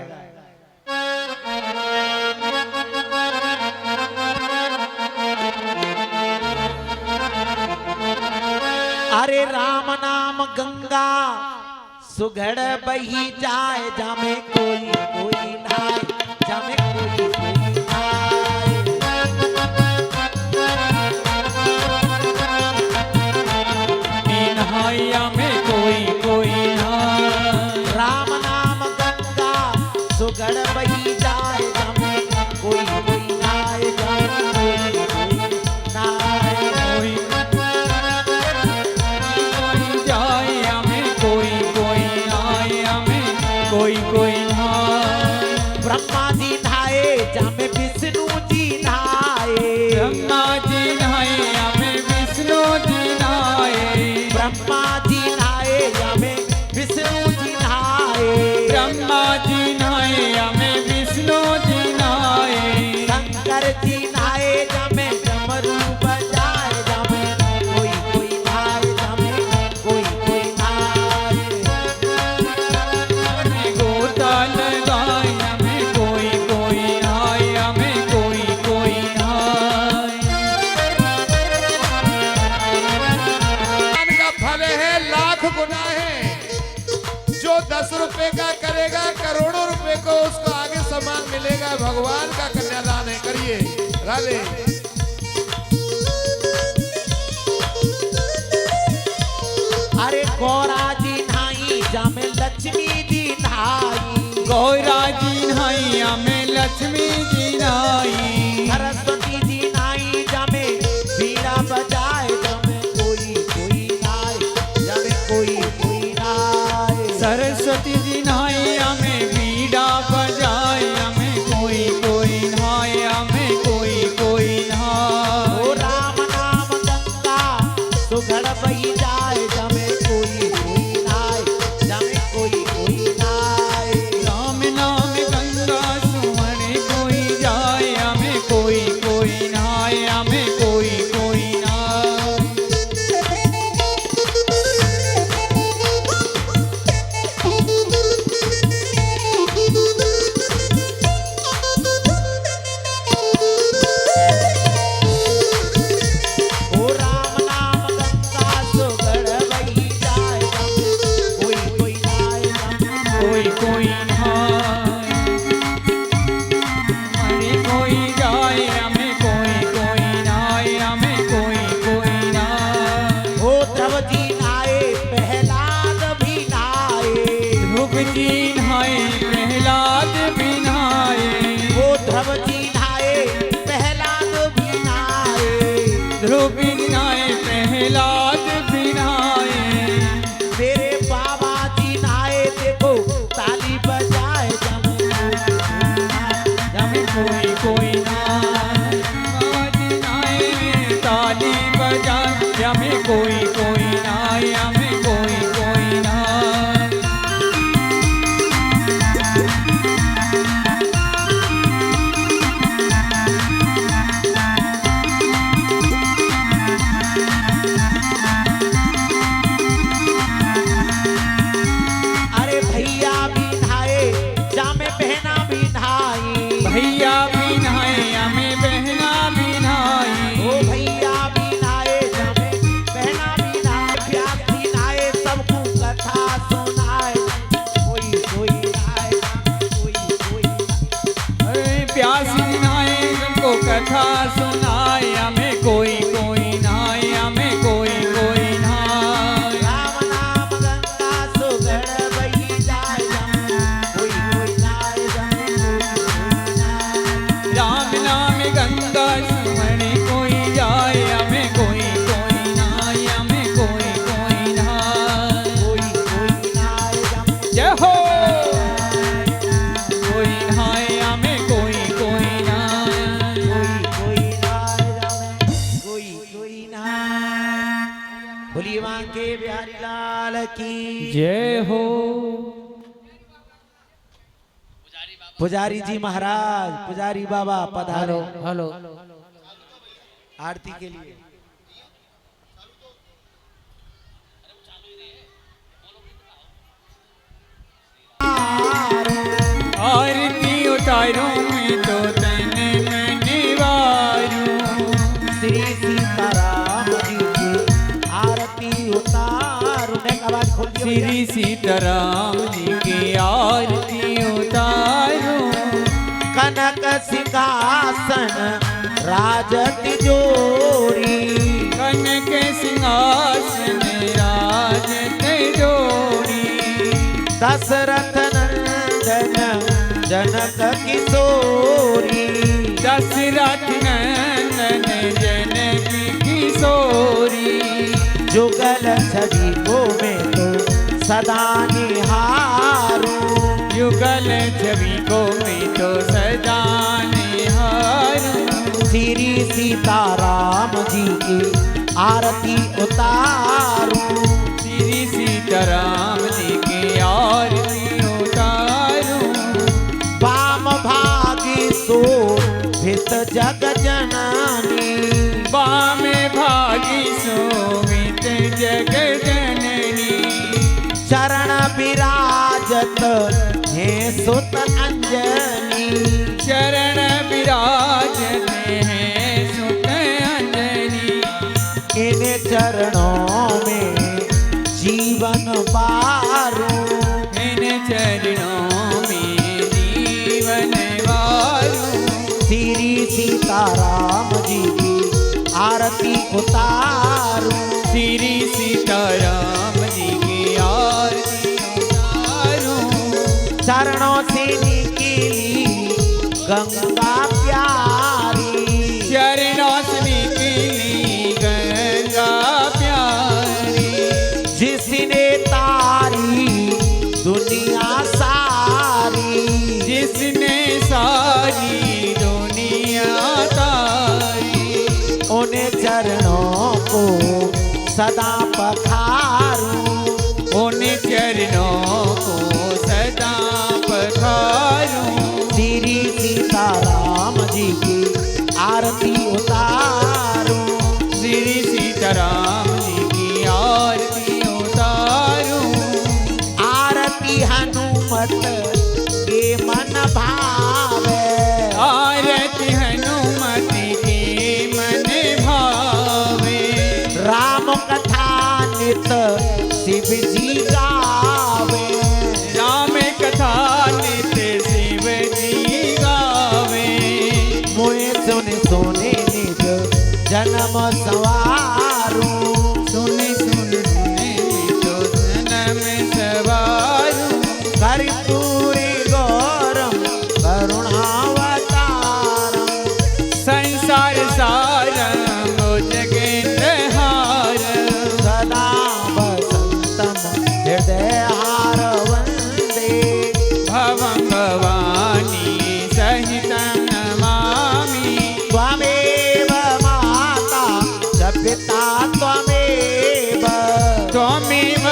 अरे राम नाम गंगा सुघड़ बही जाए, जामे कोई कोई नाय, जामे कोई कोई नाय। नहाया में कोई कोई नहाय। राम नाम गंगा सुघड़ बही जाए, जामे कोई कोई नाय, जामे कोई कोई नाय। कोई जाए हमें कोई कोई नहाय, हमें कोई कोई नहाय। ब्रह्मा जी नहाए, जामे विष्णु जी नहाए। ब्रह्मा जी नहाए हमें विष्णु जी नहाए। ब्रह्मा जी नहाए, जामे विष्णु जी नहाए। ब्रह्मा जी नहाए हमें विष्णु जी नहाए। शंकर जी नहाए, जामे डमरू बजाए, जामे कोई कोई नहाए, जामे कोई कोई नहाए। हमें गोता लगाए हमें कोई कोई नहाए, हमें कोई कोई नहाए। दान का फल है लाख गुना है। जो 10 रुपए का करेगा करोड़ों रुपए को उसको आगे सम्मान मिलेगा। भगवान का कन्यादान है, करिए राधे। अरे गौरा जी नहाई, जामे लक्ष्मी जी नहाई। गौरा जी नहाई हमें लक्ष्मी जी नहाई। सरस्वती जी नहाई, जामे बीड़ा बजाए, जामे कोई कोई नहाए, जामे कोई कोई नहाए। सरस्वती जी नहाए हमें बीड़ा बजाए, हमें कोई कोई नहाए, हमें कोई कोई नहाए। ओ राम नाम गंगा सुघड़ बही जाए, जामे कोई कोई नहाए, जामे कोई कोई नहाए। राम नाम गंगा सुमन कोई जाए, हमें कोई कोई नहाए, हमें कोई कोई नहाए। ओ राम नाम गंगा सुघड़ बही जाए, जामे कोई कोई नहाए, जामे कोई कोई नहाए हमें कोई जाए, हमें कोई कोई नहाए, हमें कोई कोई नहाए। ओ ध्रुव जी नहाए, प्रहलाद भी नहाए। ध्रुव जी नहाए प्रहलाद भी नहाए। ओ ध्रुव जी नहाए, प्रहलाद भी नहाए। ध्रुव भी नहाए प्रहलाद भी नहाए। मेरे बाबा जी नहाए, देखो ताली बजाए, हमें कोई कोई नहाए। बाबा जी नहाए ताली बजाए, हमें कोई कोई नहाए, हमें कोई कोई नहाए। अरे भैया भी नहाए, जामे बहना भी नहाई। भैया भी नहाए हमें बहना भी नहाई। ओ भैया भी नहाए, जामे बहना भी नहाए। प्यास भी नहाए, सबको कथा सुनाए, कोई कोई नहाए, कोई कोई नहाए। अरे प्यासी नहाए सबको कथा सुनाए, हमें कोई कोई नहाए, हमें कोई कोई नहाए। राम नाम गंगा सुघड़ बही जाए, जामे कोई कोई नहाए, जामे कोई कोई नहाए। राम नाम गंगा सुमन कोई जाए, हमें कोई कोई नहाए, हमें कोई कोई नहाए। कोई कोई नहाए, जामे जय हो कोई नहाए हमें कोई कोई नहाए। कोई कोई नहाए, जामे कोई कोई नहाए। बोलिए बांके बिहारी लाल की जय हो। पुजारी जी महाराज, पुजारी बाबा पधारो हेलो आरती के लिए। श्री सीताराम जी की आरती उतारो। कनक सिंहासन राजत जोरी, कनक सिंहासन राजत जोड़ी। दशरथ नंदन जनक किशोरी, दशरथ नंदन जनक किशोरी। जुगल छवि को मैं तो सदा निहारूं, युगल छवि को मैं तो सदा निहारूं। श्री सीताराम जी की आरती उतारूं, श्री सीताराम जी की आरती उतारूं। वाम भागी सो भित जग जननी, वाम भागी शोभित जग जननी। चरण विराजत हे सुत अंजनी, चरण विराजत हैं सुत अंजनी। इन चरणों में जीवन बारूं, इन चरणों में जीवन वारूं। श्री सीताराम जी की आरती उतारूं, श्री सीताराम जी की आरती उतारूं। चरणों से निकली गंगा प्यारी, चरणों से निकली गंगा प्यारी। जिसने तारी दुनिया सारी, जिसने सारी दुनिया तारी। उन्हें चरणों को सदा पखारूं, उन चरणों को सदा पखारूं। श्री सीताराम जी की आरती उतारूं, श्री सीताराम जी की आरती उतारूं। आरती हनुमत के मन भावे, आरती हनुमति के मन भावे। राम कथा नित शिव जी गावे, राम कथा नित शिव जी गावे। मोए सुन सोने निज जन्म सवारूं, सुन सुन सुने तो जन्म सवारूं। कर्पूरी गौरम करुणावतारम, संसार सारं जगेन्द्रहारं। सदा वसंतम हृदयहार वन्दे, भवं भवानी सहितं नमामि। त्वमेव माता च पिता त्वमेव, त्वमेव